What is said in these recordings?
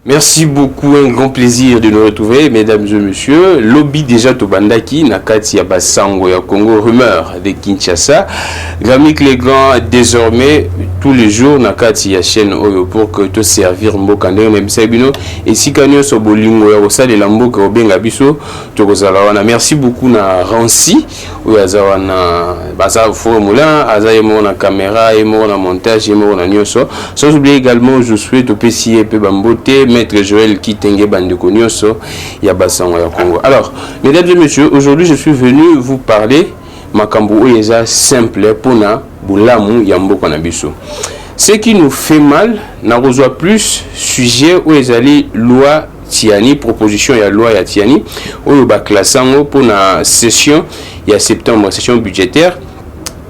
Merci beaucoup, un grand plaisir de nous retrouver, mesdames et messieurs. Lobby déjà Tobandaki, Nakati ya Basango ya Congo, rumeur de Kinshasa. Gamik les grands, désormais, tous les jours, Nakati ya chaîne Oyo pour que te servir Mbokande, même Sabino, et si Kanyo Sobolingo ya Osa de Lamboka Obenga Biso, Tokozalawana. Merci beaucoup na Rancy, Oyazawana, Baza Formula, Azaïmo na caméra, Emo na montage, Emo na Nyoso. Sans oublier également, je souhaite au PCI et Bambote. Maître Joël Kitenge Bandeko Nyonso ya Basango ya Congo. Alors, mesdames et messieurs, aujourd'hui je suis venu vous parler makambo oyeza simple pour na bulamu ya mboka na biso. Ce qui nous fait mal, n'a reçoit plus sujet oyezali loi Tiani, proposition ya loi ya Tiani, oyo ba classango pour na session ya septembre, session budgétaire.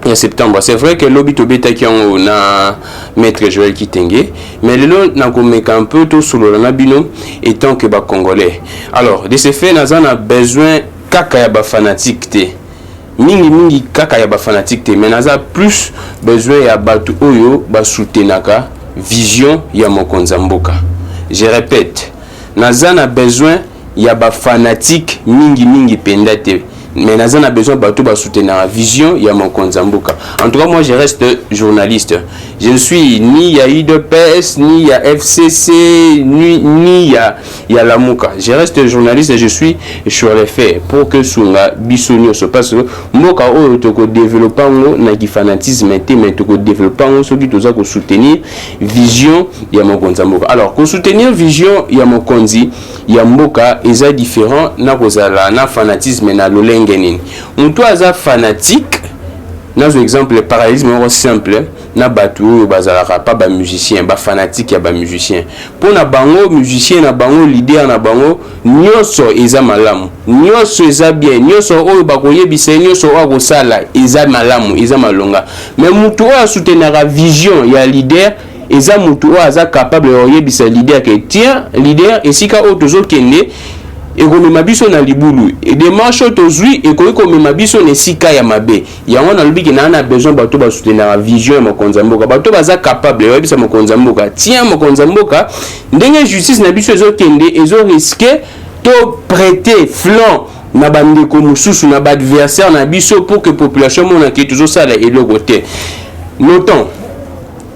En septembre, c'est vrai que l'obit obeta qui on a maître Joël Kitenge, mais le long n'a un peu tout sur le nabino étant que bas congolais. Alors, de ce fait, nous avons besoin kakayaba fanatique te. Mingi kakayaba fanatique te, mais nous avons plus besoin ya batu oyo ba soutenaka vision ya mokonza mboka. Je répète, nous avons besoin ya ba fanatique mingi pendate. Mais nous avons besoin de soutenir la vision ya mokonza mboka. En tout cas, moi je reste journaliste. Je ne suis ni à UDPS, ni à FCC, ni à Lamuka. Je reste journaliste et je suis sur les faits pour que Sunga Bissonio se passe. Mboka o toko développer na ki fanatisme mais toko développer ce qui toza ko soutenir vision ya mokonza mboka. Alors, ko soutenir vision ya mokonzi ya mboka est différent na kozala na fanatisme na lolé. Moutou aza fanatique, dans un exemple parallélisme simple, na batu bazalaka pas ba musicien, ba fanatique ya ba musicien. Pour na bango musicien na bango leader na bango, nyoso eza malamu, nyoso eza bien, nyoso oyo bakoyebisa nyoso oyo sala eza malamu, eza malonga. Mais moutou a soutenir la vision ya leader eza moutou aza capable oyebisa leader que tiens leader esika o tozo kende et comme mabiso na libulu et des marches tozui et comme mabiso ne sika ya mabe ya on a lubi que na besoin bato ba soutenir la vision ya mokonza mboka bato baza capable ya bisa mokonza mboka tiens mokonza mboka ndenge justice na biso ezo kende ezo risquer to prêter flanc na bandeko mususu na ba adversaire na biso pour que population mona ki toujours ça et le côté notons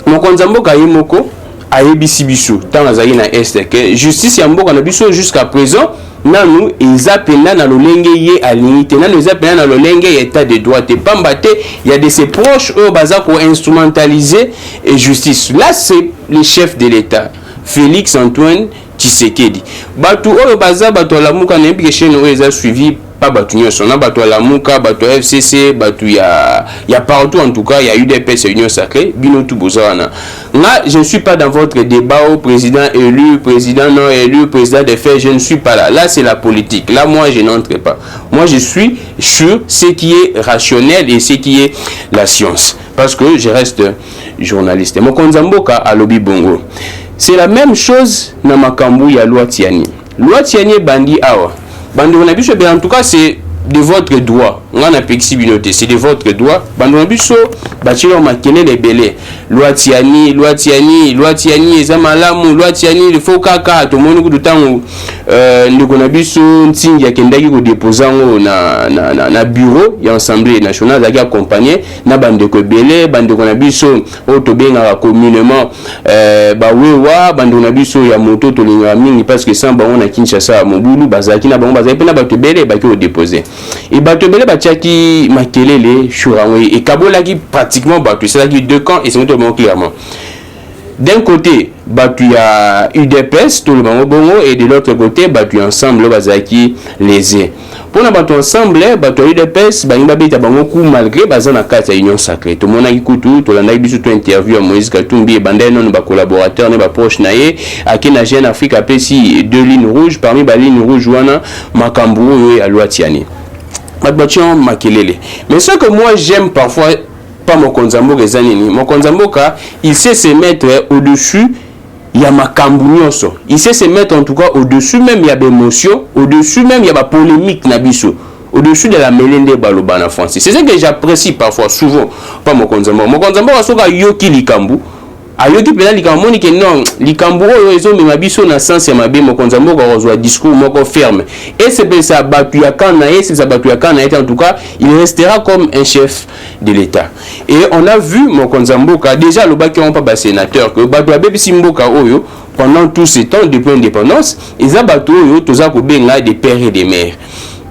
mokonza mboka yimoko ayebisi biso tant azali na est que justice ya mboka na biso jusqu'à présent nanu ezapenda na lolenge ye alinité nanu ezapenda na lolenge état de droit te pambate il y a de ses proches au baza pour instrumentaliser et justice là c'est le chef de l'état Félix Antoine Tshisekedi batu oyo baza batu lamuka na yebike chaîne oyo eza suivi pas batu nyonso na batu lamuka batu FCC batu ya partout en tout cas il y a eu des UDPS Union Sacrée bino tout bozana. Là je ne suis pas dans votre débat au président élu président non élu président de fait, je ne suis pas là. Là c'est la politique, là moi je n'entre pas. Moi je suis sur ce qui est rationnel et ce qui est la science parce que je reste journaliste. Mokonza mboka a lobby bongo. C'est la même chose na makambu ya loi Tiani. Loi Tiani bandi awa. Bandi on a biso en tout cas c'est de votre droit. On a flexibilité, c'est de votre droit. Bandi on a biso bachilo makene les belé. Loi Tiani eza malamu, loi Tiani il faut kaka to moni ku dutango ndiko na biso ntingi akendaki ko déposer na bureau ya assemblée nationale zaki accompagner na bandeko belé bandeko na biso o to benga communément ba wewa bandeko na biso ya moto to linga mingi parce que sans bango na Kinshasa mobulu bazaki na bango bazaki pe na bato belé baki ko déposer et bato belé batiaki makelele churango et kabolaki pratiquement bato c'est là qui deux camps et c'est tout clairement. D'un côté, batu ya UDPS tout le monde bongo et de l'autre côté batu ensemble bazaki lésé. Pour na batu ensemble batu UDPS banimba beta bango ku malgré bazana kata Union Sacrée. Tout mona kikutu to landa biso to interview à Moïse Katumbi et bandé non ba collaborateurs ne ba proche naé akina Jeune Afrique apesi deux lignes rouges parmi ba lignes rouges wana makambu et à loi Tiani. Batbation makelele. Mais ce que moi j'aime parfois pas mokonza mboka ezanini mokonza mboka il sait se mettre au-dessus ya makambu nyonso il sait se mettre en tout cas au-dessus même ya d'émotion au-dessus même ya ba polémique na biso au-dessus de la melende baloba na français c'est ce que j'apprécie parfois souvent pas mokonza mboka soka yoki likambu ayoki pena likambo moni ke non likambo oyo ezomema biso na sens ya mabe mokonzi mboka kozwa discours moko ferme et c'est ça batu ya kana et c'est ça batu ya kana en tout cas il restera comme un chef de l'État. Et on a vu mokonzi mboka déjà le baki on pas ba sénateur que batu ya bebisi mboka oyo pendant tout ce temps depuis l'indépendance ils a batu oyo toza ko benga des pères et des mères.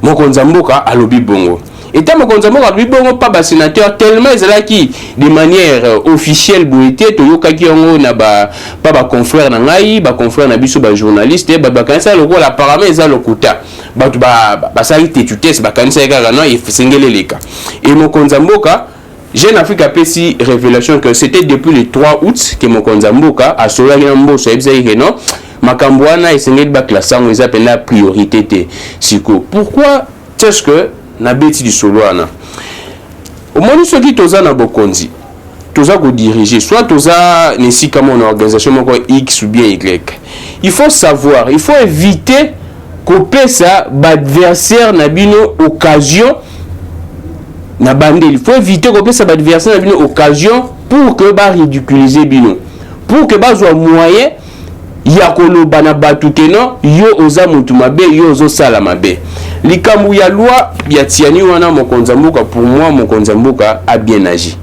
Mokonzi mboka alobi bongo. Et tant mokonzi mboka alobi bongo pas ba sénateur tellement ezalaki de manière officielle boité toyokaki yango na ba pas ba confrère na ngai ba confrère na biso ba journaliste ba kanisa lokola apparemment eza lokuta batu ba sali tetutes ba kanisa kaka non ifsengele leka. Et mokonzi mboka Jeune Afrique a pesi révélation que c'était depuis le 3 août que mokonzi mboka a solaki na mboso ebisaki que non makambo wana esengeli ba klassango eza pena priorité te siko. Pourquoi est-ce que na beti di solo wana omoni soki toza na bokonzi toza ko diriger soit toza nesika mon organisation moko X ou bien Y, il faut savoir, il faut éviter kopesa ba adversaire na bino occasion na bandeli, il faut éviter kopesa ba adversaire na bino occasion pour que ba ridiculiser bino, pour que ba zo moyen ya koloba na batu keno yo oza mutu mabe yo ozo sala mabe. Likambu ya loi ya tiani wana mokonzi mboka pour moi mokonzi mboka a bien agi.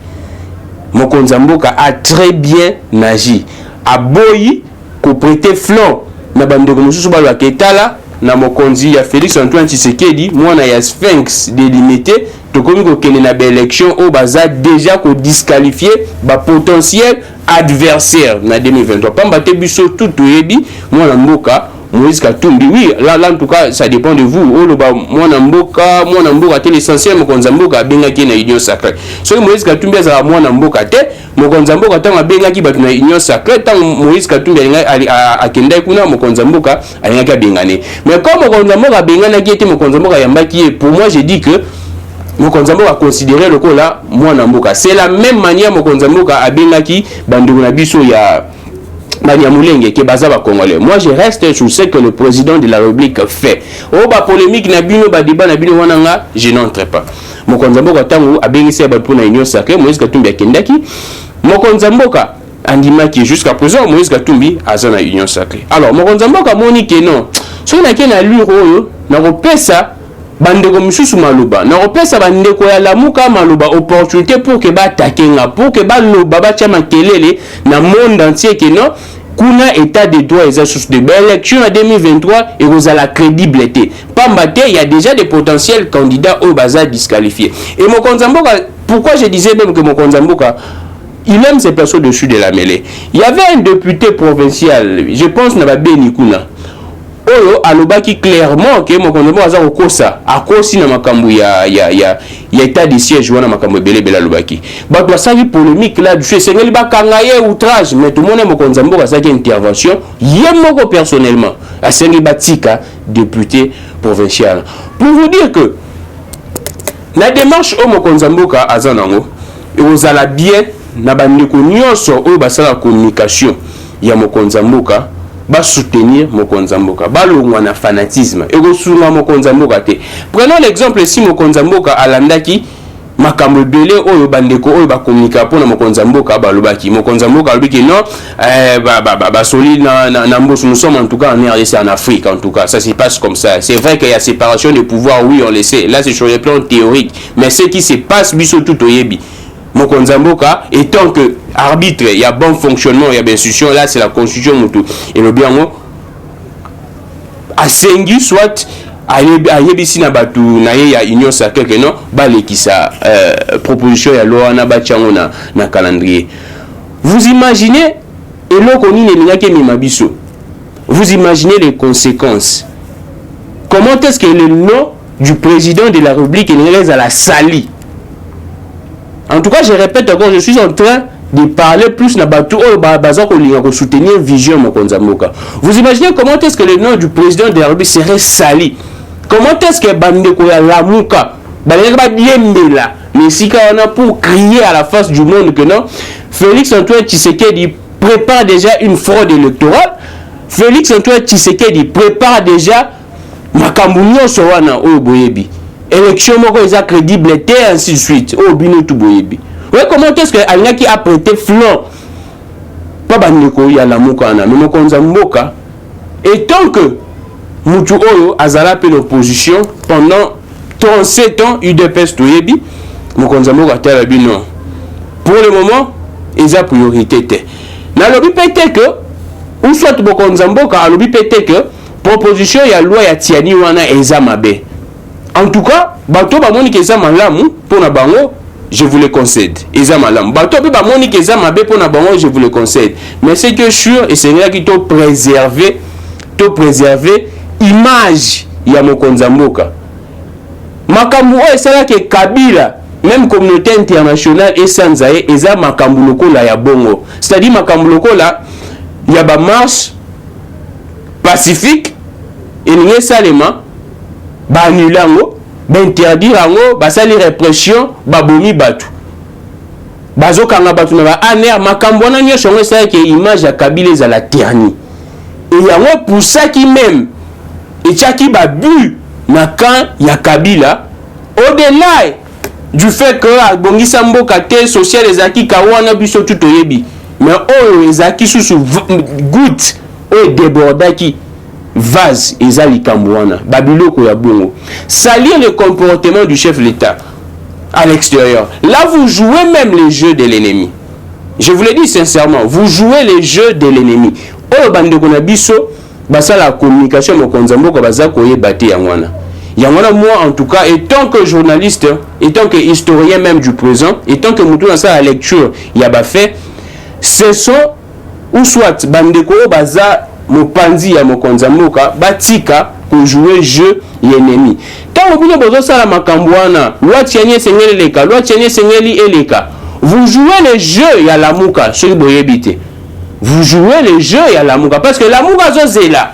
Mokonzi mboka a très bien agi. A boyi ko prêter flanc na bandeko mususu balwa ketala na mokonzi ya Félix Antoine Tshisekedi mwana ya Sphinx délimité tokomi ko kene na ba élection au baza déjà ko disqualifier ba potentiel adversaire na 2023 pamba te biso tout yebi mwana mboka Moïse Katumbi. Oui, là en tout cas ça dépend de vous. Oh le ba mwana mboka te l'essentiel mokonzi mboka benga ki na union sacrée. So Moïse Katumbi azala mwana mboka te mokonzi mboka tanga benga ki batu na union sacrée tanga Moïse Katumbi akenda kuna mokonzi mboka alinga bengane. Mais comme mokonzi mboka bengana ki ete mokonzi mboka yambaki, pour moi je dis que mokonzi mboka considérer le ko là mwana mboka. C'est la même manière mokonzi mboka abengaki bandeko na biso ya Banyamulenge qui baza ba congolais. Moi je reste sur ce que le président de la République fait. Oh ba polémique na bino ba débat na bino wananga, je n'entre pas. Mokonzi mboka tangu abengisi ba pour na union sacrée Moïse Katumbi akendaki. Mokonzi mboka andimaki jusqu'à présent Moïse Katumbi aza na union sacrée. Alors mokonzi mboka moni que non. So na kena lure oyo na kopesa bandeko misusu maloba na kopesa bandeko ya lamuka maloba opportunité pour que ba takenga, pour que ba loba ba tia makelele na monde entier que non kuna état de droit et source de élection en 2023 et vous la crédibilité pambate il y a déjà des potentiels candidats au baza disqualifiés. Et mokonzi mboka, pourquoi je disais même que mokonzi mboka il aime ses personnes dessus de la mêlée. Il y avait un député provincial, je pense na ba Beni kuna oyo alobaki clairement que mokonzi mboka aza kokosa akosi na makambo ya état de siège wana makambo ebele alobaki bato basali polémique là du fait sengeli bakanga ye outrage, mais tout le monde mokonzi mboka asaki intervention ye moko personnellement asengi batika député provincial pour vous dire que la démarche au mokonzi mboka aza nango ekozala bien na bandeko nyonso oyo basala communication ya mokonzi mboka ba soutenir mokonzi mboka ba longwa na fanatisme et go sunga mokonzi mboka te. Prenons l'exemple si mokonzi mboka alandaki makambo belé oyo bandeko oyo ba communiquer pour na mokonzi mboka ba lobaki mokonzi mboka lobiki non ba soli na mboso. Nous sommes en tout cas en RDC en Afrique, en tout cas ça se passe comme ça. C'est vrai qu'il y a séparation de pouvoir, oui on le sait, là c'est sur le plan théorique, mais ce qui se passe biso tout oyebi mokonzi mboka étant que arbitre, il y a bon fonctionnement, il y a bien institution, là c'est la constitution mutu et le bien a sengi soit ayebisi na batu na ye ya union sacrée que non balekisa proposition ya loi na bachango na calendrier. Vous imaginez eloko nini elingaki mema biso, vous imaginez les conséquences. Comment est-ce que le nom du président de la République est à la sali? En tout cas, je répète encore, je suis en train de parler plus na batu o baza ko linga ko soutenir vision mokonzi mboka. Vous imaginez comment est-ce que le nom du président de la République serait sali? Comment est-ce que bandeko ya lamuka balenga ba diembela mais sika on a pour crier à la face du monde que non Félix Antoine Tshisekedi prépare déjà une fraude électorale. Félix Antoine Tshisekedi prépare déjà makambo nyonso wana o boyebi. Élection moko eza crédible et ainsi de suite. Oh bino tout boyebi. Ouais, comment est-ce que Alina qui a prêté flanc pas bandeko ya lamuka na mais mokonza mboka et tant que mutu oyo azala pe l'opposition pendant 37 ans UDPS toyebi mokonza mboka tala bino pour le moment eza priorité te na lobi pété que ou soit mokonza mboka alobi pété que proposition ya loi ya tiani wana eza mabe en tout cas bato bamoni ke eza malamu pona bango je vous le concède eza malamu bato pe bamoni ke eza mabe pona bango je vous le concède mais c'est que sûr et c'est là qui to préserver image ya mokonza mboka makambu oyo esalaki Kabila même communauté internationale esanza ye eza makambu lokola ya bongo c'est-à-dire makambu lokola ya ba marche pacifique elingi esalema baannule yango bainterdire yango basali répression babomi bato bazokanga bato na baaner makambo wana nyonso yango esalaki image ya Kabila ezala terni et yango poussaki même etiaki babu na camp ya Kabila au-delà du fait que abongisa mboka te social ezalaki kawana biso tout oyebi mais oyo ezalaki susu goutte oyo débordaki vase eza likambo wana babiloko ya bongo salir le comportement du chef de l'État à l'extérieur là vous jouez même les jeux de l'ennemi je vous le dis sincèrement vous jouez les jeux de l'ennemi oyo bandeko na biso basala la communication mokonza mboka baza koyeba te yangwana yangwana moi en tout cas étant que journaliste étant que historien même du présent étant que mutu dans sa lecture ya ba fait ce sont ou soit bandeko baza mopanzi ya mokonza mboka batika ko jouer jeu ennemi tant obino bozo sala makambo wana loi tianye sengeli leka loi tianye sengeli eleka vous jouez les jeux ya lamuka chez boyebite vous jouez les jeux ya lamuka parce que lamuka zozela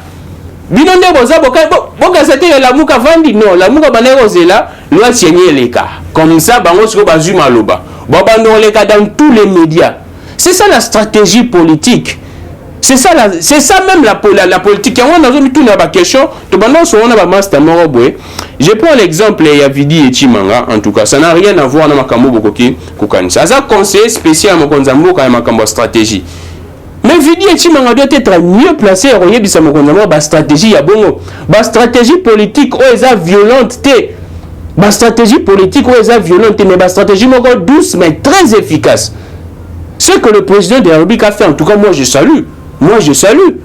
bino nde boza boka c'était lamuka vandi non lamuka banero zela loi tianye eleka comme ça bango siko bazui maloba babando leka dans tous les médias c'est ça la stratégie politique. C'est ça même la politique. On a mis tout dans la question. Je prends l'exemple de Yavidi et Chimanga. En tout cas, ça n'a rien à voir avec Makambo Bokoki Kukanisa. Ça conseiller spécial à Mokonzambo quand Makambo stratégie. Mais Vidi et Chimanga doit être mieux placé à Royer Bisa Mokonzambo. Ba stratégie ya bongo. Ba stratégie politique ou est violente té. Ba stratégie politique ou est violente mais ba stratégie moko douce mais très efficace. Ce que le président de la République a fait, en tout cas moi je salue. Moi je salue.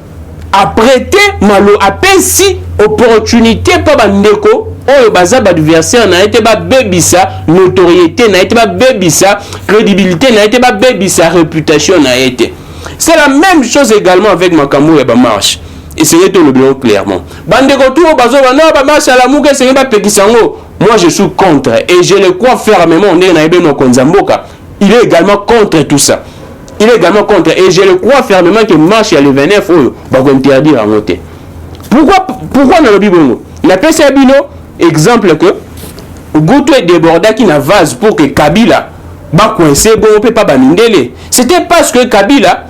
Apprêter malo apesi opportunité pour bandeko oyo baza adversaire na été ba bebisa notoriété na été ba bebisa crédibilité na été ba bebisa réputation na été. C'est la même chose également avec Makambo et ba marche. Essayez de le dire clairement. Bandeko tout bazo na ba marche à la muke c'est ba pekisango. Moi je suis contre et je le crois fermement on est na ebe no konzamboka. Il est également contre tout ça. Il est également contre. Et je le crois fermement que marche à le 29 va interdire en noter. Pourquoi dans le Bible il appelle ça bino exemple que Goutou est débordé qui n'a vase pour que Kabila va coincer bon peut pas banindele. C'était parce que Kabila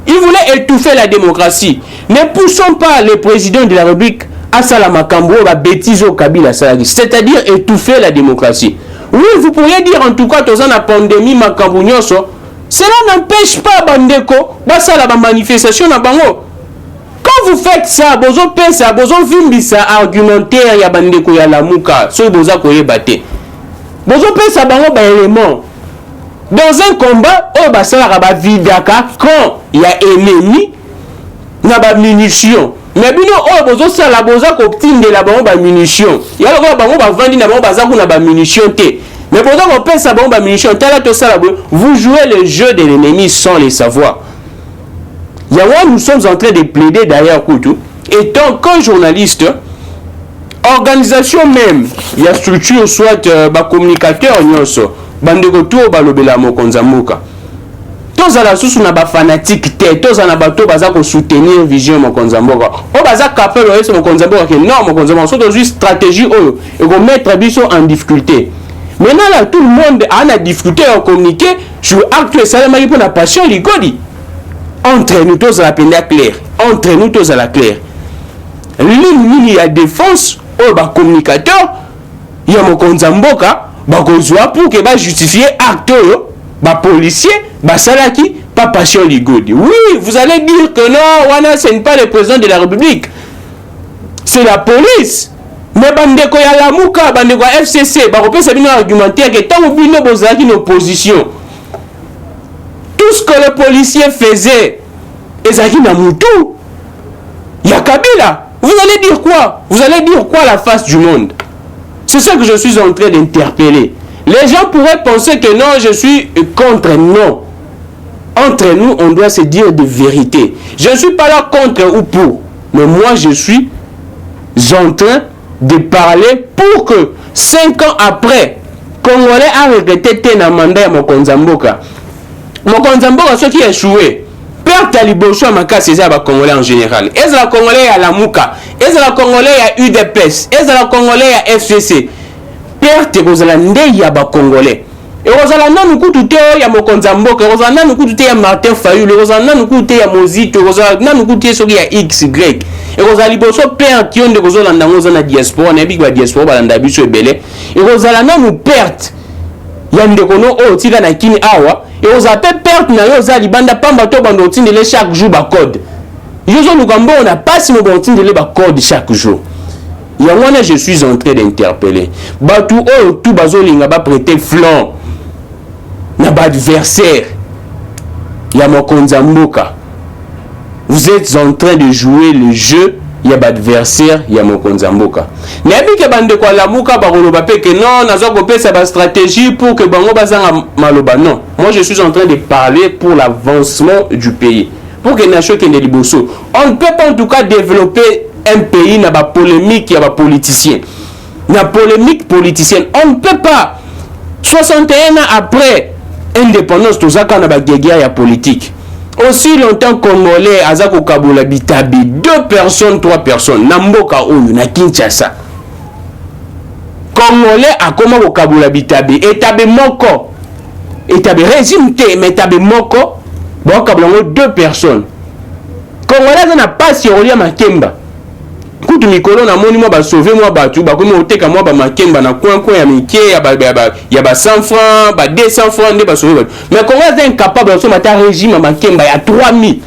il voulait étouffer la démocratie. Ne poussons pas le président de la République à Salama Kambo à bêtise au Kabila, c'est-à-dire étouffer la démocratie. Oui, vous pourriez dire en tout cas dans la pandémie Makambo nyonso. Cela n'empêche pas bandeko basa la manifestation na bango. Quand vous faites ça, bozo pesa, bozo vimbisa argumentaire ya bandeko ya lamuka, so boza koyebate. Bozo pesa bango ba élément. Dans un combat, o basala ba vidaka quand il y a ennemi na ba munitions. Mais bino o bozo sala boza ko tindela bango ba munitions. Ya lo bango ba vandi na bango baza ko na ba munitions te. Mais pendant qu'on pèse sa bombe à munitions, vous jouez le jeu de l'ennemi sans le savoir. Nous sommes en train de plaider d'ailleurs, étant qu'un journaliste, organisation même, il y a structure, soit communicateur, bandeko tout balobela mokonzamuka. Tous à la source on a ba fanatique tête, tous à la bateau baza ko soutenir vision mokonzamuka. O baza capable de mokonzamuka que non mokonzamuka, c'est une stratégie et qu'on mettre biso en difficulté. Maintenant là tout le monde a la difficulté à communiquer sur acte salamari pour la passion ligodi. Entre nous tous à la peine claire. Entre nous tous à la claire. L'une à défense au bas communicateur, il y a mon konzamboka, bah pour que bah justifier acte bah policier, bah salaki, Papa Chion Ligodi. Oui, vous allez dire que non, Wana, ce n'est pas le président de la République. C'est la police. Mais bandeko ya Lamuka, bandeko ya FCC, c'est bien argumentaire que tant que vous avez une opposition, tout ce que le policier faisait, Ezaki Namoutou, Yakabila, vous allez dire quoi? Vous allez dire quoi à la face du monde? C'est ça que je suis en train d'interpeller. Les gens pourraient penser que non, je suis contre. Non. Entre nous, on doit se dire de vérité. Je ne suis pas là contre ou pour. Mais moi, je suis en train de parler pour que 5 ans après, Congolais a regretté un mandat à Mokonzamboka. Mokonzamboka, ceux qui ont échoué, perte à Libocho à Maka, c'est ça, Congolais en général. Est-ce la Congolais à Lamuka? Est-ce la Congolais à UDPS? Est-ce la Congolais à FCC? Perte aux ya Congolais. Et Rosala non nous coûte ya Mokonzamboka, Rosala nous coûte ya Martin Fayulu, Rosala nous coûte ya Mozito, Rosala nous coûte ya XY. Et Rosala Liboso perte qui ont de Rosala dans la diaspora, n'habite la diaspora dans la biche belé. Et Rosala non nous perte. Yande kono o tila na kini awa. Et Rosala perte na yo za libanda pamba to bando tindele chaque jour ba code. Yozo nous gambo on a pas si nous bon tindele ba code chaque jour. Yangwana je suis en train d'interpeller. Batu o tout bazo linga ba prêter flanc. Na ba adversaire. Ya Mokonzamboka. Vous êtes en train de jouer le jeu. Il y a adversaire, il y a Mokonzamboka. N'yabi ke bande kwa Lamuka baroloba pe que non, nazo kopé sa ba stratégie pour que bango bazanga maloba. Non, moi je suis en train de parler pour l'avancement du pays. Pour que nation kende liboso. On ne peut pas en tout cas développer un pays na ba polémique ya ba politicien. Na polémique politicienne, on ne peut pas. 61 ans après indépendance, tout ça na ba guerre ya politique. Aussi longtemps Congolais Azako Kabola Bitabi, 2 personnes, 3 personnes, Namboka Oyo, na Kinshasa. Congolais a comment au Kabola Bitabi, Etabe Moko, Etabe régime T, mais Etabe Moko, bon Kabola 2 personnes. Congolais n'a pas si Olia Makemba. Kutu mikolo na moni moi ba sauver moi batu ba komi oteka moi ba makemba na coin ya mike ya ba 100 francs ba 200 francs nde ba sauver. Mais Congolais est incapable de se mettre régime makemba ya 3000.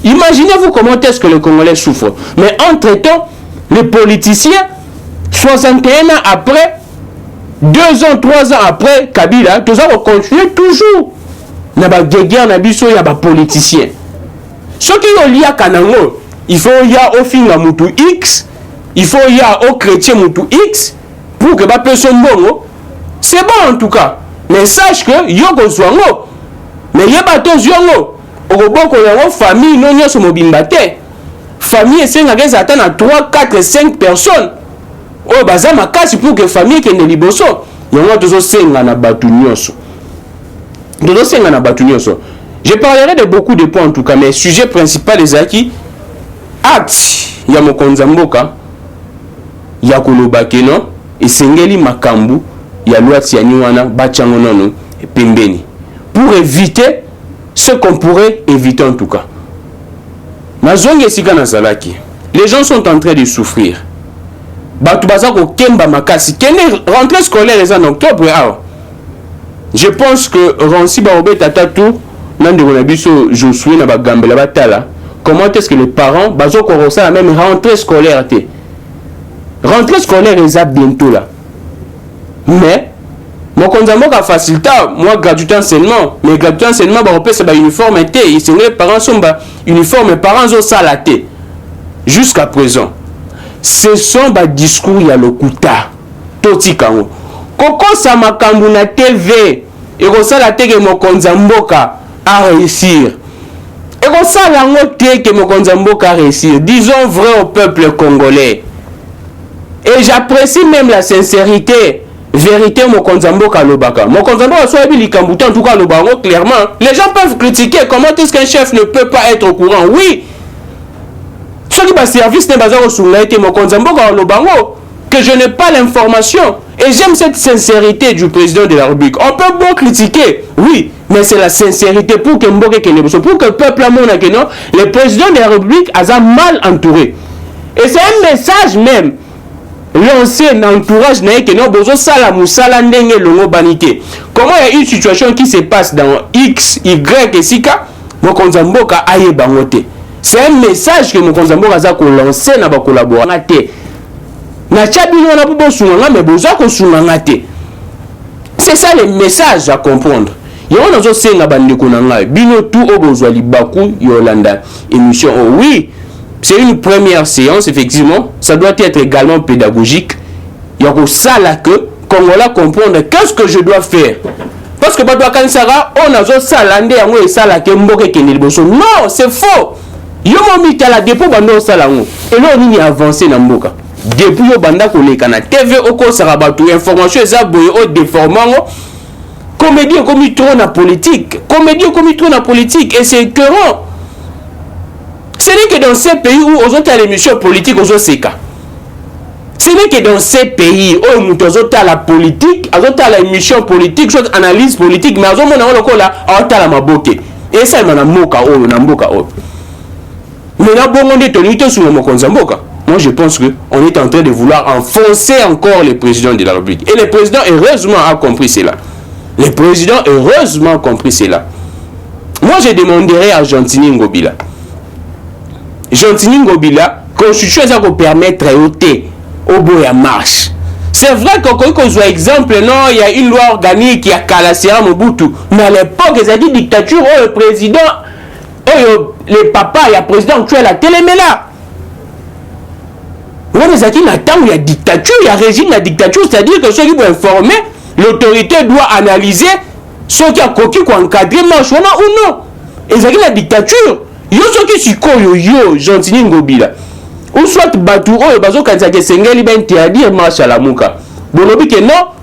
Imaginez-vous comment est-ce que le Congolais souffre. Mais entre-temps, les politiciens 61 ans après 2 ans 3 ans après Kabila, tout ça va continuer toujours. Na ba guerre na biso ya ba politiciens. Ceux qui ont lié à Kanango, il faut y a au finga mutu X, il faut y a au chrétien mutu X pour que ba personne bongo. C'est bon en tout cas. Mais sache que yoko zwango. Mais yeba to zwango. Okoboko yango famille non nyoso mobimbate. Famille senga keza atana 3 4 5 personnes. Oh baza makasi pour que famille kende liboso. Yango tozo senga na batu nyoso. Tozo senga na batu nyoso. Je parlerai de beaucoup de points en tout cas, mais sujet principal des acquis. Acte ya Mokonzamboka ya koloba keno esengeli makambu ya loi tiani wana bachango nono pembeni pour éviter ce qu'on pourrait éviter en tout cas. Mazonge sika na zalaki. Les gens sont en train de souffrir. Batu bazako kemba makasi kene rentrée scolaire en octobre ah. Je pense que Ronsi Baobé Tatatou nande konabiso Josué na bagambela batala. Comment est-ce que les parents bazo korosa la même rentrée scolaire té. Rentrée scolaire est bientôt là. Mais Mokonzamboka facilite moi gratuité enseignement, mais gratuité enseignement ba repé c'est ba uniforme té, ils sont les parents sont ba uniforme parents zo salaté. Jusqu'à présent. Ce sont ba discours ya lokuta. Toti kango. Koko sa makambu na TV et rosala té que Mokonzamboka a réussir. Et ça la que Mokonzamboka a réussi. Disons vrai au peuple congolais. Et j'apprécie même la sincérité. Vérité Mokonzamboka lobaka. Mokonzamboka soit en tout cas lobango clairement. Les gens peuvent critiquer comment est-ce qu'un chef ne peut pas être au courant. Oui. Ceux qui va service n'est pas au soulève Mokonzamboka lobango que je n'ai pas l'information. Et j'aime cette sincérité du président de la République. On peut bon critiquer, oui, mais c'est la sincérité pour que Mboke Keneboso, pour que le peuple amona que non, le président de la République a mal entouré. Et c'est un message même. L'ancien entourage n'a que non, bozo sala musala ndenge longo banité. Comment il y a une situation qui se passe dans X, Y et Sika, mokonzi mboka aye bangote. C'est un message que mokonzi mboka za ko lancer na ba collaborateur. Na chabino na bobo sunga mais boza ko sunga te. C'est ça le message à comprendre. Il y a un senga bandeko na ngai bino tout au besoin libaku Yolanda émission. Oh oui, c'est une première séance effectivement, ça doit être également pédagogique. Il y a ça là que Congolais comprendre qu'est-ce que je dois faire. Parce que Bato Kansara, on a ça landé à moi et ça là que mboke kenel boso. Non, c'est faux. Yo mo mita la dépôt bando ça là et là on y avancer na mboka. Depuis yo banda ko leka na TV oko sarabatu information eza boye o déformant. Comédie comme trop na politique. Comédie comme trop na politique et c'est écœurant. Ce n'est que dans ces pays où on a l'émission politique aux seka. Ce n'est que dans ces pays où nous avons la politique, nous avons la émission politique, nous avons analyse politique, mais nous avons la maboke. Et ça, c'est moka o, na mboka o. Mais là, bon, on est tenu sur le mokonza mboka. Moi, je pense qu'on est en train de vouloir enfoncer encore le président de la République. Et le président, heureusement, a compris cela. Le président, heureusement, a compris cela. Moi, je demanderai à Gentini Ngobila. Gentini Ngobila, constitution, ça va permettre au bout de marche. C'est vrai qu'on a exemple, non, il y a une loi organique qui a calassé à Mobutu. Mais à l'époque, ils ont dit dictature, oh, le président, oh, le papa, il y a président actuel à Téléméla. On a dit, il y a dictature, il y a régime de dictature, c'est-à-dire que ceux qui vont informer, l'autorité doit analyser ceux qui ont coquille pour encadrer marche ou non. Et ça, la dictature, il y a ceux qui sont yo, Gentini Ngobila. Ou soit Batou, ou bazo kanzake sengeli ben interdire marche à la mouka. Bonobi que non,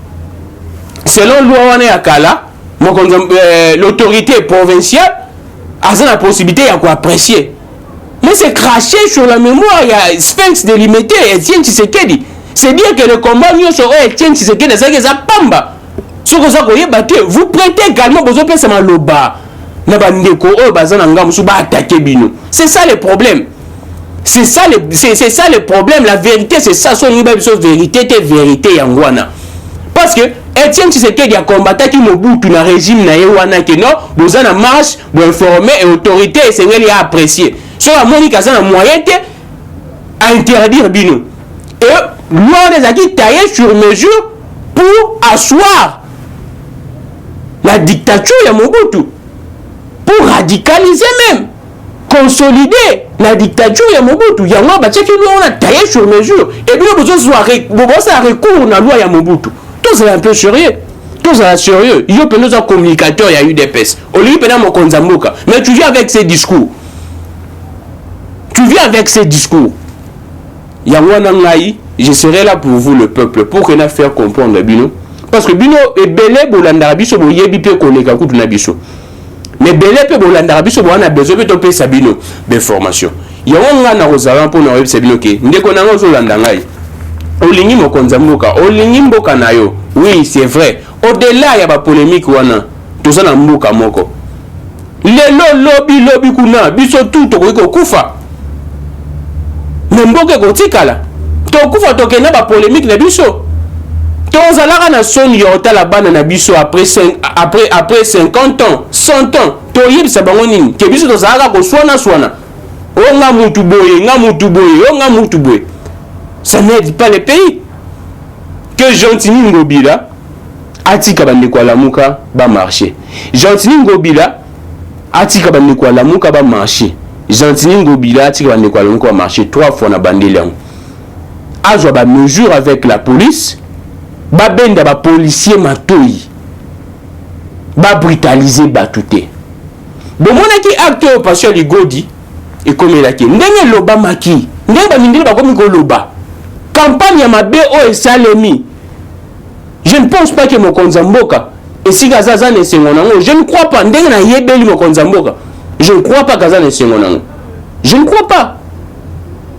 selon loi wana ya kala, l'autorité provinciale a la possibilité à quoi apprécier. Mais c'est craché sur la mémoire, il y a Sphinx délimité, Etienne Tshisekedi. C'est dire que le combat mieux sur Etienne Tshisekedi, c'est que ça pamba. Ce que ça koye battu, vous prêtez également besoin de ça loba. Na bandeko o bazana ngam suba attaquer bino. C'est ça le problème. C'est ça le problème. La vérité, c'est ça. Son vérité, c'est vérité yangwana. Parce que Etienne Tshisekedi a combattu qui Mobutu na régime na yewana que non, vous en marche, vous informer et autorité et c'est lui a apprécié. Sur la Monique a un moyen à interdire bino. Et loi des acquis taillés sur mesure pour asseoir la dictature de Mobutu, pour radicaliser même. Consolider la dictature ya Mobutu. Ya mwa bache ki on a taillé sur mesure. Et puis nous besoin ça recours na loi ya Mobutu. Tout ça un peu sérieux. Tout ça sérieux. Il y a plein de communicateurs, il y a eu des pestes. Au lieu de mon konzamboka. Mais tu viens avec ces discours. Tu viens avec ces discours. Ya mwa nangai, je serai là pour vous le peuple pour que na faire comprendre bino. Parce que bino est belé bolanda biso bo yebi pe koneka kutu na biso. Mais belé pe bolanda biso on a besoin de topé sabino de formation. Il y a un na rozala pour na web sabino ke ndeko na ngozo landa ngai. Olingi mokonza mboka, olingi mboka nayo. Oui, c'est vrai. Au-delà ya ba polémique wana, tout ça na mboka moko. Lelo lobby kuna biso tout to ko kufa. Mais mboka ko tikala. To kufa to kena ba polémique na biso. Tozalaka na son yota la bana na biso après 50 ans, 100 ans. Toyib sabango nini? Ke biso tozalaka ko swana. Nga mutu boye. Ça n'aide pas le pays. Que Gentini Ngobila atika bandeko la muka ba marché. Gentini Ngobila atika bandeko la muka ba marché. Gentini Ngobila atika bandeko la muka ba marché 3 fois na bandelian. Azwa ba mesure avec la police. Ba benda ba policier matoi. Ba brutaliser batute. Bon mona ki acte au passion ligodi et comme il a qui ndenge loba maki. Ndenge ba mindeli ba komi ko loba. Campagne ya mabe o esalemi. Je ne pense pas que mokonza mboka et si gazaza ne sengonango, je ne crois pas ndenge na yebeli mokonza mboka. Je ne crois pas gazaza ne sengonango. Je ne crois pas.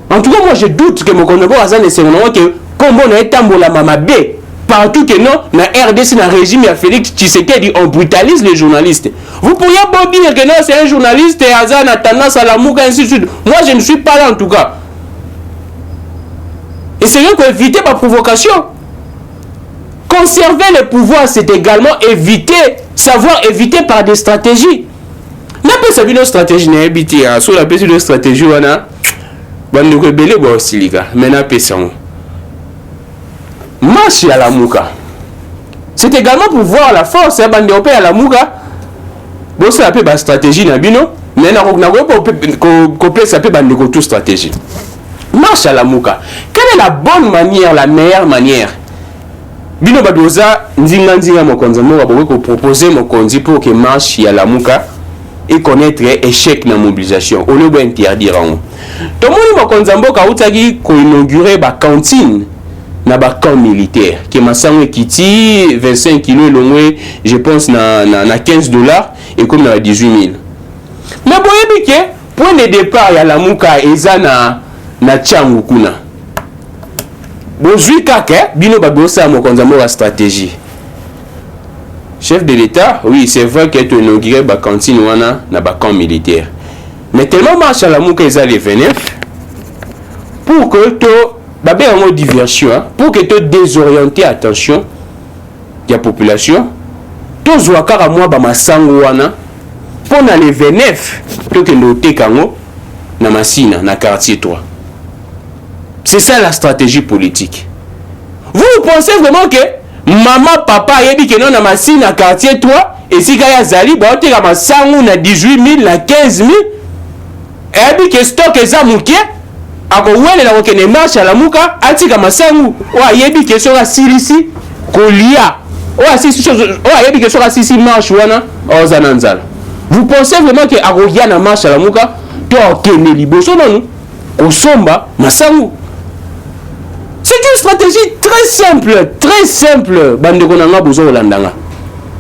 En tout cas moi je doute que mokonza mboka gazaza ne sengonango que kombo na etambola mamabe. Partout que non, dans RDC, dans le régime, il y a Félix Tshisekedi, on brutalise les journalistes. Vous pourriez pas dire que non, c'est un journaliste et Hazan a tendance à la mouka, ainsi de suite. Moi, je ne suis pas là en tout cas. Et c'est rien qu'éviter ma provocation. Conserver le pouvoir, c'est également éviter, savoir éviter par des stratégies. N'a ça une stratégie na habité à sur la pèse de stratégie wana bande ko belé bo silika mena pesango marche à la Mouka. C'est également pour voir la force ya bande opé à la Mouka. Bon ça appelle ba stratégie na bino mais na ko pèse appelle bande ko tout stratégie. Marche à la Mouka. Quelle est la bonne manière, la meilleure manière? Bino badoza nzinga mokonzi mo ba ko proposer mokonzi pour que marche à la Mouka et connaître échec na mobilisation au lieu d'interdire en tout le monde mokonzi mboka utaki ko inaugurer ba cantine na ba camp militaire que masango kiti 25 kg longwe je pense na $15 et comme na 18 000 mais boyebi ke point de départ ya la Mouka eza na changu kuna bozui kaka bino babosa mokonzi mboka stratégie. Chef de l'État, oui, c'est vrai qu'il a inauguré la cantine dans le camp militaire. Mais tellement marche à la Mouka les 29 pour que tu aies une diversion, pour que tu désorienter attention de la population, tu as à moi ma sangouana pour les 29 tu as noté kango na masina na quartier 3. C'est ça la stratégie politique. Vous pensez vraiment que maman papa yebi que non na machine na quartier 3 et si kaya zali ba oteka masangu na 18 000 na 15 000 yebi que stock eza mukie ako wele na okene marche à la Mouka atika masangu wa yebi que sera silisi kolia wa sisi chose wa yebi que sera sisi marche wana ozananzala. Vous pensez vraiment que ako ya na marche à la Mouka to okene liboso non kosomba masangu? C'est une stratégie très simple. Bande konanga bozo landanga.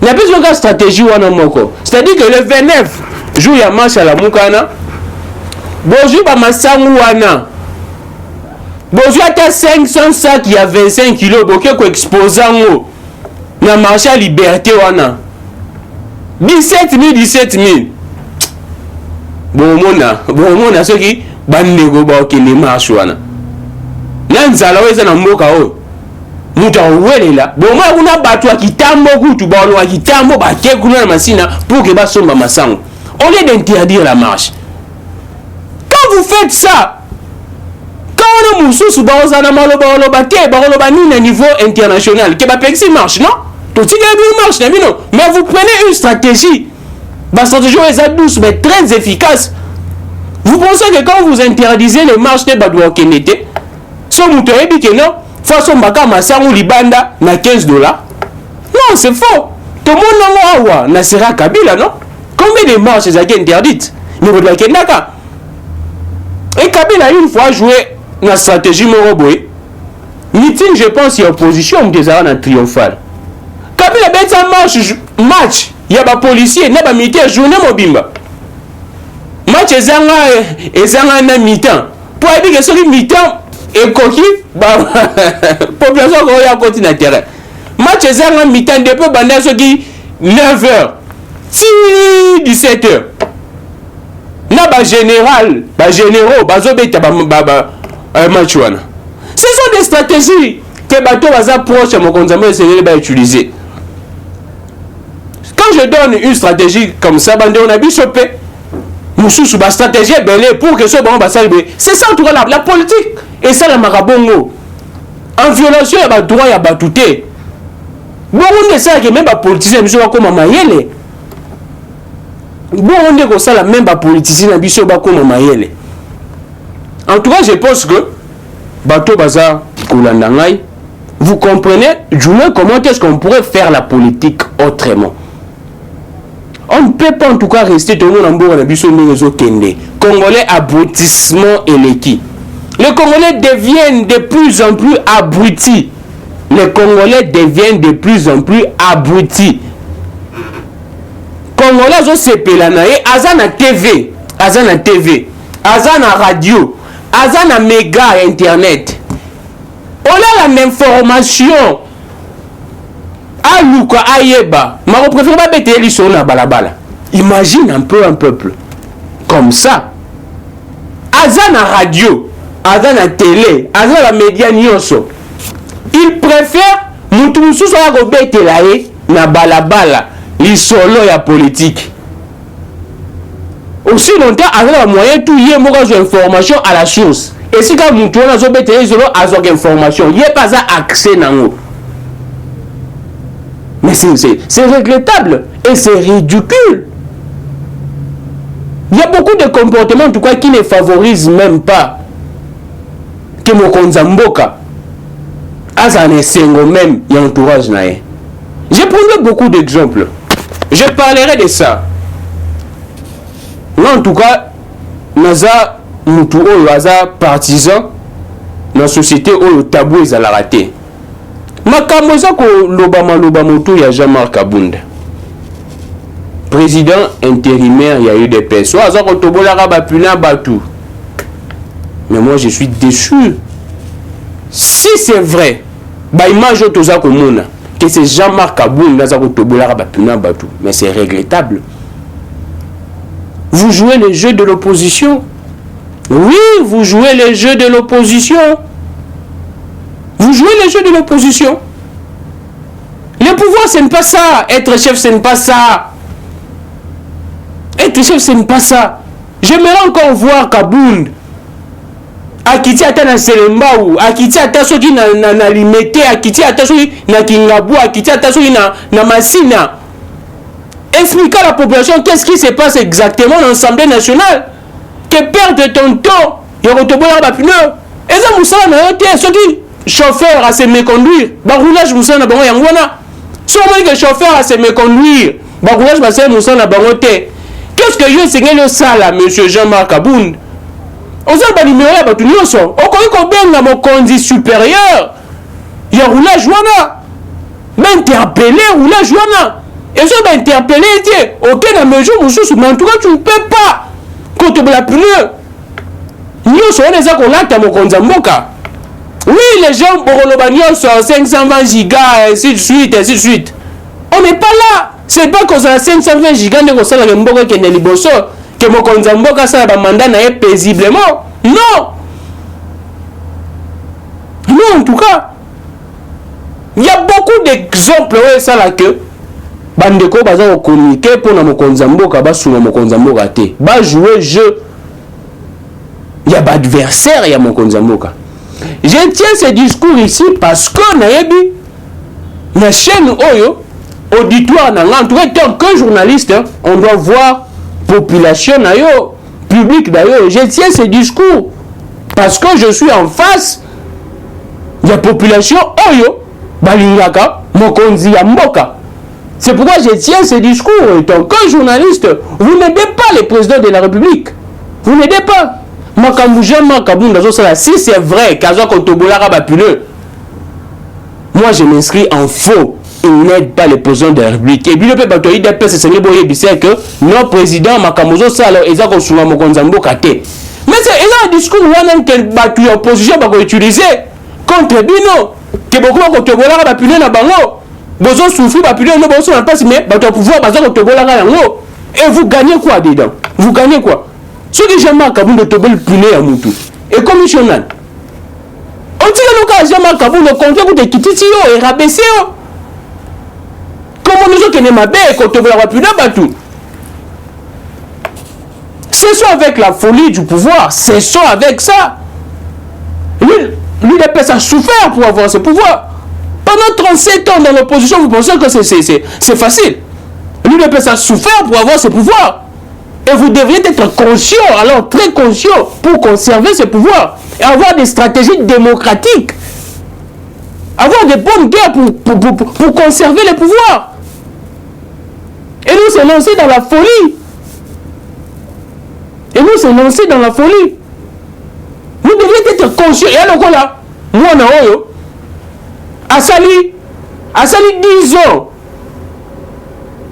Il n'y a pas de stratégie wana moko. C'est-à-dire que le 29 jour ya marche à la Mouka na bozo ba masangu wana. Bozo ata 500 sacs il y a 25 kg boke ko exposango na marché à liberté wana. 17 000. Bon mona ceux qui bande go ba ke les marche wana. Nanzala weza na mboka oyo muta welela bonga kuna batu wa kitambo kutu baolo wa kitambo bake kuna na masina pour que basomba masango au lieu d'interdire la marche. Quand vous faites ça, quand on a mususu baoza na maloba te baoloba ni niveau international que ba pexi marche non tout il y a une marche na bino mais vous prenez une stratégie la stratégie est douce mais très efficace. Vous pensez que quand vous interdisez les marches de badwa kenete so mutoye dit que non, façon baka masangu libanda na $15. Non, c'est faux. Tout le monde n'a pas sera Kabila, non? Combien de marches sont interdites? Mais vous doit kenaka. Et Kabila une fois joué la stratégie Moroboé. Meeting, je pense, il y a opposition des arènes triomphales. Kabila ben ça match. Il y a des policiers, il y a des militaires, journée mobimba. Match ezanga na mi-temps. Pour dire que ce mi-temps et coquille, population qui a continué à terrain. Match ezanga mi-temps depuis banda ce qui 9h, 17h. Na ba général, ba généraux, ba zobeta match wana. Ce sont des stratégies que bateau baza proche mon konzamo essayer de utiliser. Quand je donne une stratégie comme ça, bande on a bien chopé. Moussou ba stratégie belé pour que ce bon ba salbe. C'est ça en tout cas la politique et ça la marabongo. En violation ya ba droit ya ba touté. Bon on est ça que même ba politicien biso ba koma mayele. Bon on est comme ça la même ba politicien na biso ba koma mayele. En tout cas, je pense que bateau bazar kolanda ngai, vous comprenez du moins comment est-ce qu'on pourrait faire la politique autrement. On ne peut pas en tout cas rester tout le monde en bord de biso réseau kende. Congolais abrutissement et l'équipe. Les Congolais deviennent de plus en plus abrutis. Les Congolais deviennent de plus en plus abrutis. Congolais ont sepelana et azana TV, azana TV, azana radio, azana méga internet. On a l'information. Aluka ayeba, ma préfère pas bêter les sons à balabala. Imagine un peu un peuple comme ça. Azana radio, azana télé, azana média nyoso. Il préfère mutumusu soit go bêter là na balabala, les solo ya politique. aussi longtemps avec un moyen tout y est moi information à la source et si quand nous tournons sur BTS à son information il n'y a pas accès dans mais c'est regrettable et c'est ridicule. Il y a beaucoup de comportements en tout cas qui ne favorisent même pas que mon Konzamboka a un single même et entourage naé. Je prendrai beaucoup d'exemples. Je parlerai de ça. Moi en tout cas, naza mutu oyo aza partisan na société oyo tabou ezala raté. Makambo za ko loba motu ya Jean-Marc Kabunda. Président intérimaire, il y a eu des personnes. Aza ko tobola ka bapuna batu. Mais moi je suis déçu. Si c'est vrai, ba image toza ko mona que c'est Jean-Marc Kabunda aza ko tobola ka bapuna batu, mais c'est regrettable. Vous jouez les jeux de l'opposition. Oui, vous jouez les jeux de l'opposition. Vous jouez les jeux de l'opposition. Le pouvoir, ce n'est pas ça. Être chef, ce n'est pas ça. Être chef, ce n'est pas ça. J'aimerais encore voir Kabound. Akiti ata na Selembaou, akiti ata soki na Limete, akiti ata soki na Kingabu, akiti ata soki na Masina. Expliquer à la population qu'est-ce qui se passe exactement dans l'Assemblée nationale. Que perdre ton temps, il y a un pneu. Et ça, Moussa, ceux qui chauffeur à se méconduire, roulage Moussa na bango yangwana. Sûrement que chauffeur à se méconduire, roulage Moussa na bango te. Qu'est-ce que je sais le ça là, monsieur Jean-Marc Kabund? On s'en va numéro à Batu Nyonso. On connaît combien de mon conduit supérieur. Il y a roulage wana. Mais interpellé, roulage wana. Et ça va interpeller, ok, dans mes jours, mais en tout cas, tu ne peux pas. Quand tu as pneu, nous sommes les accolades à mon Konzamboka. Oui, les gens, Borolobagnon sont 520 gigas, ainsi de suite, ainsi de suite. On n'est pas là. C'est pas qu'on a 520 gigas de Kosala Mboka qui est Liboso, que mon Konzamboka, ça va mandat paisiblement. Non. Non, en tout cas, il y a beaucoup d'exemples, ouais, ça là que. Bandeko baza communiquer pour na mokonzamboka basuna mokonzamboka te ba jouer jeu ya ba adversaire ya mokonzamboka. Je tiens ce discours ici parce que nayebi na chaîne oyo auditoire na en tout cas tant que journaliste hein, on doit voir population na yo public d'ailleurs. Je tiens ce discours parce que je suis en face ya population oyo balingaka mokonzi ya mboka. C'est pourquoi je tiens ce discours. En tant que journaliste, vous n'aidez pas le président de la République. Vous n'aidez pas. Si c'est vrai, moi je m'inscris en faux. Il n'aide pas le président de la République. Et puis le peuple c'est que nos présidents, Makamuzo Salo, ils ont construit mon Konzambo Kate. Mais c'est un discours que l'opposition va utiliser contre Bino. Que beaucoup de bango. Bozo souffrir bapilé no bozo na passe mais bato pouvoir baza ko tobola ka yango et vous gagnez quoi dedans? Vous gagnez quoi? Ceux qui Jean-Marc Kabunda tobel pulé ya mutu et commissionnel. On dit que nous Jean-Marc Kabunda contre ku de kititi yo et rabaisser yo. Comment nous autres ne mabe ko tobola ka pulé batou? Cessons avec la folie du pouvoir, cessons avec ça. Lui les personnes souffert pour avoir ce pouvoir. Pendant 37 ans dans l'opposition, vous pensez que c'est facile. Lui, le peuple a souffert pour avoir ce pouvoir. Et vous devriez être conscient, alors très conscient, pour conserver ce pouvoir. Et avoir des stratégies démocratiques. Avoir des bonnes guerres pour conserver le pouvoir. Et nous sommes lancés dans la folie. Et nous sommes lancés dans la folie. Vous devriez être conscients. Et alors là, moi, on Asali 10 ans.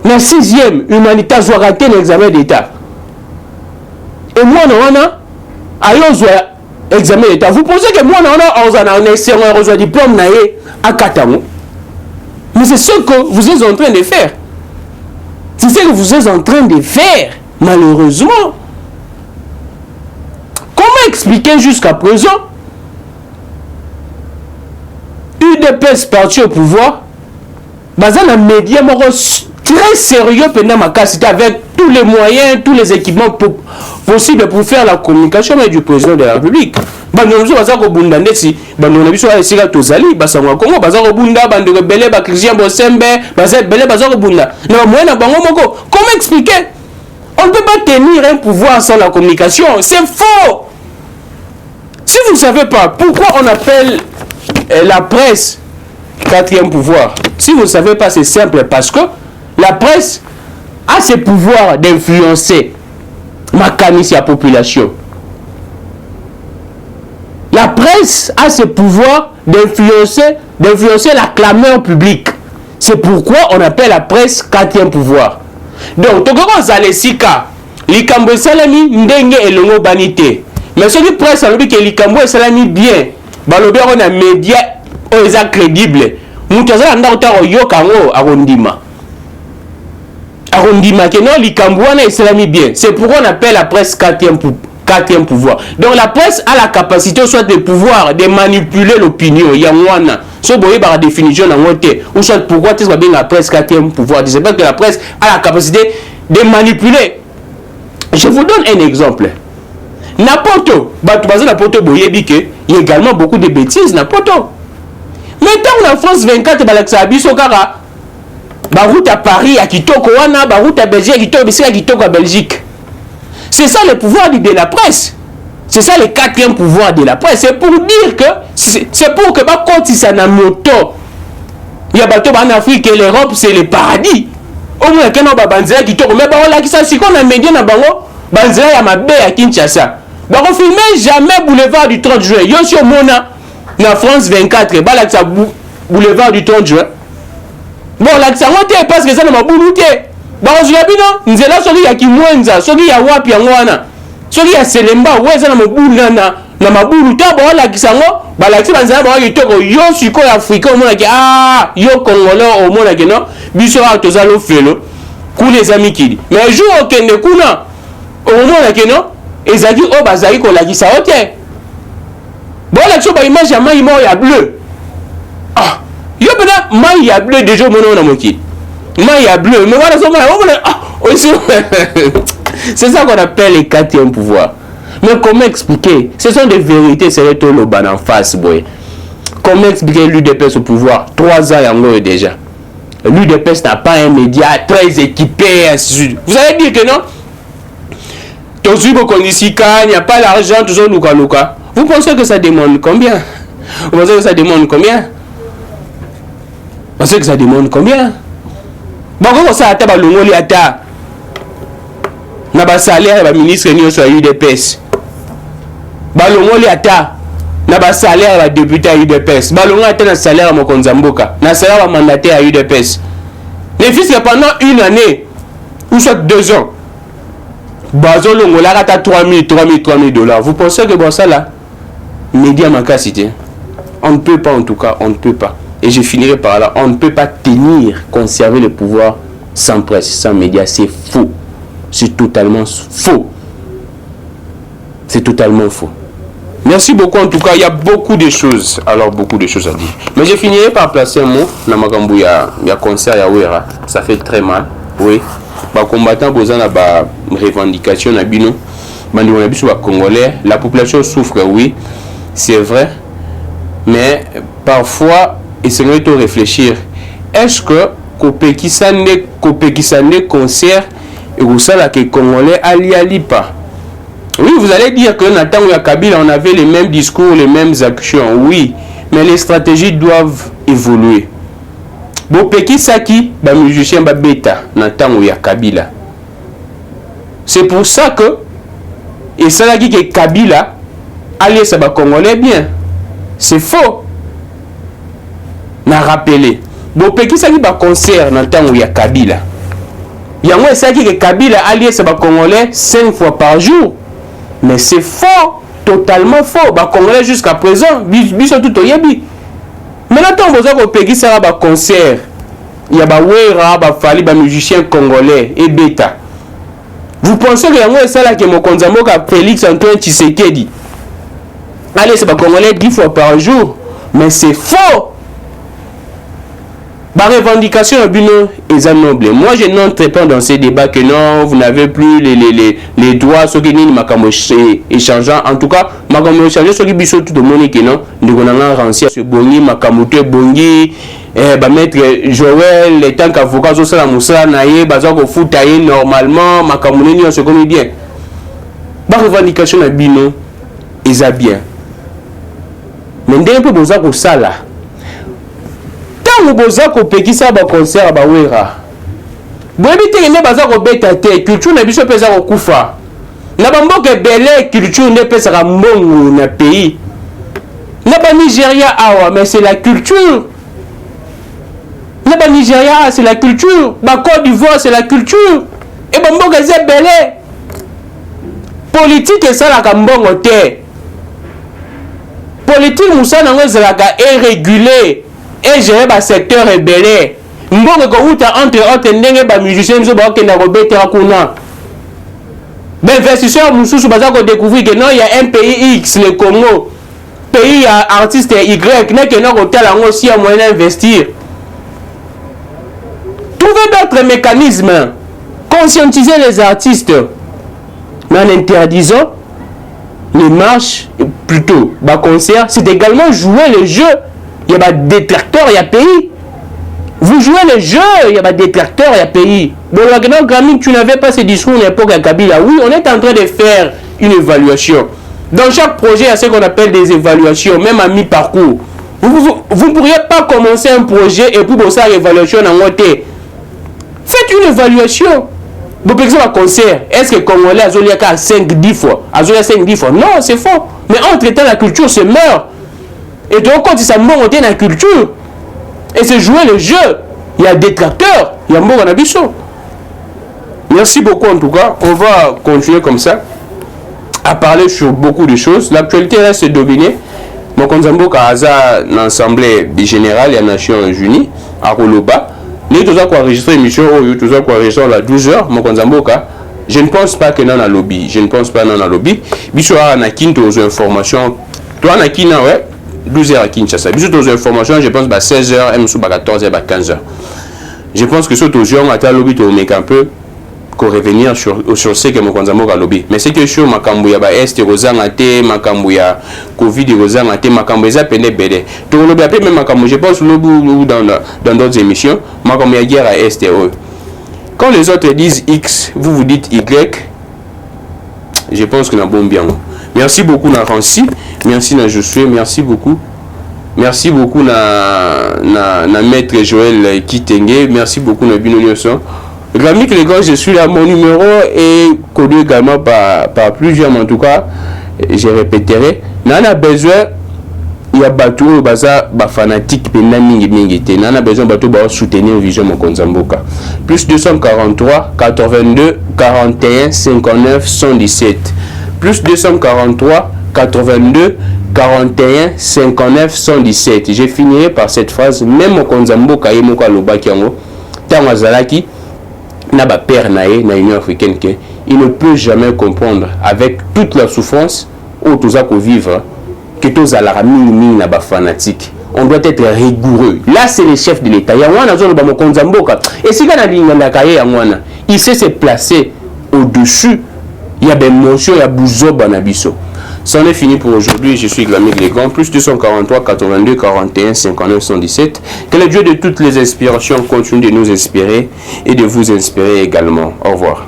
La 6e humanité a raté l'examen d'État. Et moi, on a examen d'État. Vous pensez que moi, on a un excellent diplôme à Katamo? Mais c'est ce que vous êtes en train de faire. C'est ce que vous êtes en train de faire, malheureusement. Comment expliquer jusqu'à présent UDPS parti au pouvoir, dans un média très sérieux pendant ma casse, avec tous les moyens, tous les équipements possibles pour faire la communication mais du président de la République. Bandono baza ko bunda ndeti bandono biso ala sika tozali basango Kongo baza ko bunda bando rebelle ba Christian Bosembe baza belle baza ko bunda na moyen bango moko. Comment expliquer? On ne peut pas tenir un pouvoir sans la communication, c'est faux. Si vous ne savez pas pourquoi on appelle la presse quatrième pouvoir, si vous ne savez pas, c'est simple, parce que la presse a ce pouvoir d'influencer la population. La presse a ce pouvoir d'influencer la clameur publique. C'est pourquoi on appelle la presse quatrième pouvoir. Donc, tokoko zalesika, likambo salami ndenge elongo banité. Mais ce qui presse alobi que likambo salami bien, balobi on a média oza crédible. Mutu azala ndako yoka ngo arondima. Arondima que non likambo wana salami bien. C'est pourquoi on appelle la presse quatrième pouvoir. Donc la presse a la capacité soit de pouvoir de manipuler l'opinion. Il y a one. So boye par définition dans mon thé. Ou soit pourquoi tu sais bien la presse quatrième pouvoir. C'est pas que la presse a la capacité de manipuler. Je vous donne un exemple. N'importe il y a également beaucoup de bêtises n'importe. Maintenant la France 24 balaksa biso kara ba route à Paris à Kitoko wana ba route à Belgique à Kitoko à Belgique. C'est ça le pouvoir de la presse. C'est ça le quatrième pouvoir de la presse. C'est pour dire que c'est pour que bah quand ça na moto. Il y a bateau en Afrique et l'Europe c'est le paradis. Au moins que non ba banzela Kitoko mais bah on la qui ça si qu'on a média na bango banzela ya mabe à Kinshasa. Bah on filme jamais boulevard du 30 juin. Yo sur mona na France 24 bah là ça boulevard du 30 juin. Bon là ça monte parce que ça na mabuluté. Bah on a bino nzela soki ya kimwenza soki ya wapi yango wana soki ya selemba weza na mabulu na mabulu ta ba la kisango ba la ti banzela ba yitoko yo siko ya Afrika omona ki yo congolais omona ki no biso a tozalo felo ku les amis kidi mais jour okende kuna omona ki no ezaki o bazali ko la kisa ote bon la tso ba image ya mai mo ya bleu yo bena mai ya bleu déjà mona na moki mai ya bleu mais voilà c'est ça qu'on appelle le quatrième pouvoir. Mais comment expliquer? Ce sont des vérités, c'est tout le ban en face, boy. Comment expliquer l'UDPS au pouvoir? 3 ans yango déjà. L'UDPS n'a pas un média très équipé. Vous allez dire que non? Il n'y a pas l'argent, toujours Luka. Vous pensez que ça demande combien? Vous pensez que ça demande combien? Vous pensez que ça demande combien? Bon, comment ça a l'ongoli ata? Na ba salaire ba ministre ni so UDPS. Ba l'ongoli ata. Na ba salaire ba député à UDPS. Ba l'ongoli ata na salaire mo konzamboka. Na salaire ba mandataire à UDPS. Les fils pendant une année ou soit 2 ans. Bazo l'ongoli ata 3000 $. Vous pensez que bon ça là média makasité? On ne peut pas en tout cas, on ne peut pas. Et je finirai par là. On ne peut pas conserver le pouvoir sans presse, sans médias. C'est faux. C'est totalement faux. C'est totalement faux. Merci beaucoup. En tout cas, il y a beaucoup de choses. Alors, beaucoup de choses à dire. Mais je finirai par placer un mot. Namakambu, il y a concert, il y a Ouera. Ça fait très mal. Oui. Bah, combattant, besoin de revendication, Nabino. Congolais. La population souffre, oui. C'est vrai. Mais parfois, essayons de réfléchir. Est-ce que Kopekisane concert et vous savez que les Congolais ali pas? Oui, vous allez dire que Nathan ou Kabila, on avait les mêmes discours, les mêmes actions. Oui, mais les stratégies doivent évoluer. Bopekisaki, ba musicien ba beta, Nathan ou Kabila. C'est pour ça que et ça dit que Kabila allait ça ba Congolais bien. C'est faux. Na rappelé. Bopekisaki ba concert Nathan ou Kabila. Yango esaki que Kabila allié ça ba Congolais 5 fois par jour. Mais c'est faux, totalement faux. Ba Congolais jusqu'à présent, biso tout oyebi. Maintenant on besoin Bopeki ça ba concert. Il y a ba Wera, ba Fali, ba musicien congolais et bêta. Vous pensez que yango ça là que Mokonzamoka Félix Antoine Tshisekedi. Allez, c'est ba Congolais 10 fois par jour, mais c'est faux. Ma revendication est noble. Moi, je n'entre pas dans ces débats que non, vous n'avez plus les droits, ceux qui sont échangeants. En tout cas, ma comme échanger, ceux qui sont tout le monde qui non, nous avons rancé ce bongi, ma kamoute bongi, maître Joël, les tant qu'avocat, ça la moussa, naïe, bazar au foot, normalement, ma kamoune, on se connaît bien. Ma revendication est bien, est bien. Mais dès que vous avez ça là. Vous avez pekisa ba concert ba wera. Boyebi te ne baza ko beta te culture na biso pesa ko kufa. Na bamboke belé culture ne pesa ka mbongo na pays. Na ba Nigeria awa mais c'est la culture. Na ba Nigeria c'est la culture, ba Côte d'Ivoire c'est la culture. Et bamboke ze belé. Politique ça la ka mbongo te. Politique musa na ngo la ka irrégulier. Et gérer le secteur rebelle. Mbongo ko uta entre autres ndenge ba musiciens zo ba kenda ko betera kuna. Ben investisseurs mususu baza ko découvrir que non il y a un pays X le Congo. Pays artiste Y n'est que non ko tala ngo si a moyen d'investir. Trouver d'autres mécanismes. Conscientiser les artistes. Mais en interdisant les marches plutôt ba concert, c'est également jouer le jeu. Il y a des détracteurs, il y a pays. Vous jouez le jeu, il y a des détracteurs, il y a pays. Donc, Grammy, tu n'avais pas ce discours à l'époque à Kabila. Oui, on est en train de faire une évaluation. Dans chaque projet, il y a ce qu'on appelle des évaluations, même à mi-parcours. Vous ne pourriez pas commencer un projet et puis pour ça, l'évaluation en moitié. Faites une évaluation. Bon, par exemple, un concert, est-ce que les Congolais ont 5-10 fois? 5-10 fois? Non, c'est faux. Mais entre-temps, la culture se meurt. Et donc, quand ils sont montés dans la culture, et c'est jouer le jeu, il y a des tracteurs, il y a un bon abisso. Merci beaucoup en tout cas. On va continuer comme ça, à parler sur beaucoup de choses. L'actualité reste dominée. Mon Konzambo Kaza, l'Assemblée générale des Nations Unies, à Roloba. Nous tous enregistré l'émission, nous tous enregistré à 12h. Mon Konzambo je ne pense pas que dans la lobby. Je ne pense pas dans la lobby. Biso a nakin aux informations. Toi nakin ouais. 12h à Kinshasa. Bisous aux informations, je pense à 16h, M. 14h, 15h. Je pense que ce que à lobby, tu mets un peu pour revenir sur ce que mon konzamo a lobby. Mais c'est que sur ma cambouya, est rozangate, ma cambouya, Covid, rozangate, ma cambouya, peine belle. Tu lobby après même ma cambouya, je pense lobby dans d'autres émissions, ma cambouya guerre à Est et O. Quand les autres disent X, vous vous dites Y, je pense que nous avons bien. Merci beaucoup Nancy, merci na Josué, merci beaucoup na maître Joël Kitenge, merci beaucoup na Bino Nyonso. Grammy les gars, je suis là, mon numéro est connu également par plusieurs, en tout cas, je répéterai. Nana besoin, il y a bateau baza ba fanatique pena mingi nana besoin bateau ba soutenir vision mon Konzamboka. Plus 243 82 41 59 117. Plus 243 82 41 59 117. Je finirai par cette phrase. Même au Konzambo Kaye Moka Lobakiango, Tamazalaki, n'a pas père naé na Union africaine que il ne peut jamais comprendre avec toute la souffrance où tous à vivre que tous à la mini n'a pas fanatique. On doit être rigoureux. Là, c'est le chef de l'État. Yangwana zone ba Konzamboka. Et si kana lingana Kaye Yangwana, il sait se placer au-dessus. Il y a des motions, il y a Bouzo Banabiso. C'en est fini pour aujourd'hui. Je suis Glamig Legrand. Plus 243 82 41 59 117. Que le Dieu de toutes les inspirations continue de nous inspirer et de vous inspirer également. Au revoir.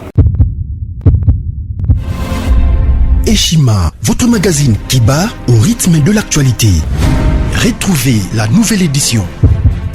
Eshima, votre magazine qui bat au rythme de l'actualité. Retrouvez la nouvelle édition.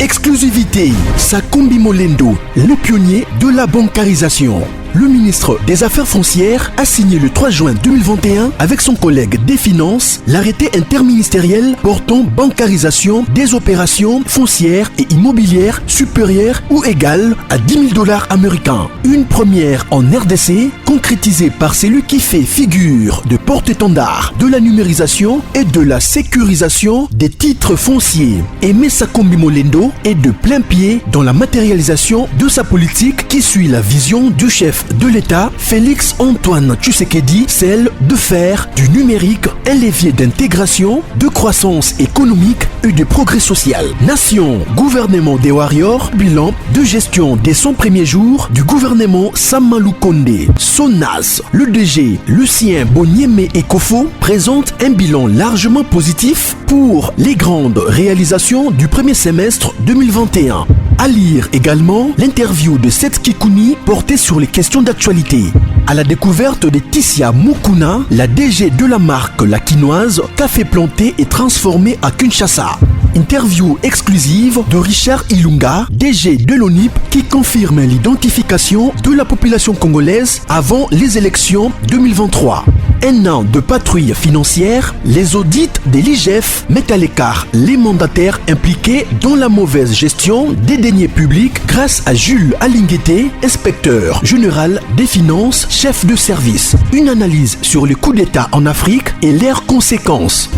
Exclusivité, Sakombi Molendo, le pionnier de la bancarisation. Le ministre des Affaires foncières a signé le 3 juin 2021 avec son collègue des Finances l'arrêté interministériel portant bancarisation des opérations foncières et immobilières supérieures ou égales à $10 000 américains. Une première en RDC concrétisée par celui qui fait figure de porte-étendard de la numérisation et de la sécurisation des titres fonciers. Aimé Sakombi Molendo est de plein pied dans la matérialisation de sa politique qui suit la vision du chef de l'État, Félix Antoine Tshisekedi, celle de faire du numérique un levier d'intégration, de croissance économique et de progrès social. Nation, gouvernement des warriors, bilan de gestion des 100 premiers jours du gouvernement Samalou Kondé. SONAS, le DG Lucien Bonieme Ekofo présente un bilan largement positif pour les grandes réalisations du premier semestre 2021. À lire également l'interview de Seth Kikouni portée sur les questions d'actualité. À la découverte de Tissia Mukuna, la DG de la marque La Quinoise, café planté et transformé à Kinshasa. Interview exclusive de Richard Ilunga, DG de l'ONIP, qui confirme l'identification de la population congolaise avant les élections 2023. Un an de patrouille financière, les audits de l'IGF mettent à l'écart les mandataires impliqués dans la mauvaise gestion des deniers publics grâce à Jules Alinguete, inspecteur général des finances, chef de service. Une analyse sur les coups d'État en Afrique et leurs conséquences.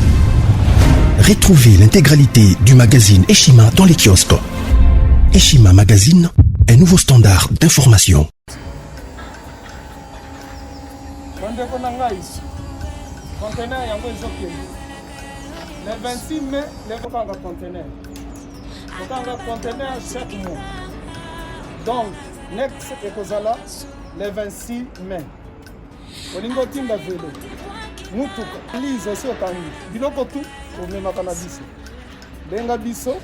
Retrouvez l'intégralité du magazine Eshima dans les kiosques. Eshima Magazine, un nouveau standard d'information. Le 26 mai, les conteneurs. Conteneur chaque mois. Donc, next ekozala le 26 mai. Olingo tinda velo. Mutuka, lizo sio tangi. Biloko tu, omemaka na biso. Benga biso,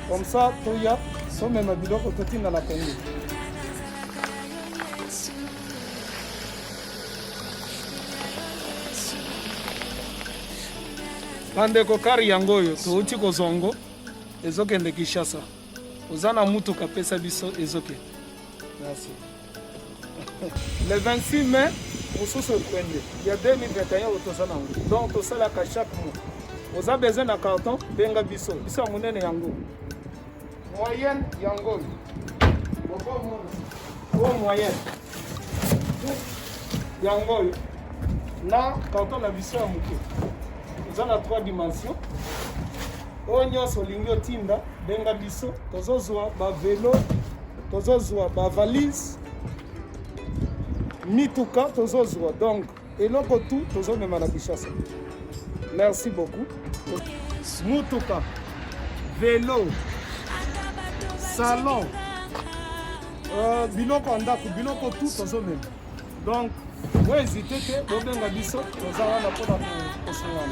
comme ça, toya, so mema biloko totinda na Congo. Bandeko kari yango oyo touti kozongo ezokende Kinshasa. Ozana mutuka pesa biso ezokende. Merci. Le 26 mai, mosusu ekwende. Il y a 2021 otosana ngo. Donc tosala ka chaque mois. Oza besoin na carton benga biso. Biso munene yango. Moyenne yango. Bobo moyenne. Yango. Na carton na biso ya muke. Dans la 3 dimensions. Onyo solingo tinda benga biso tozozwa ba vélo, tozozwa ba valise, mituka tozozwa. Donc eloko tout tozomema na Kinshasa. Merci beaucoup. Mutuka, vélo, salon, biloko ndako, biloko tout tozomema. Donc vous hésitez que bobenga biso tozala na pona kosungana.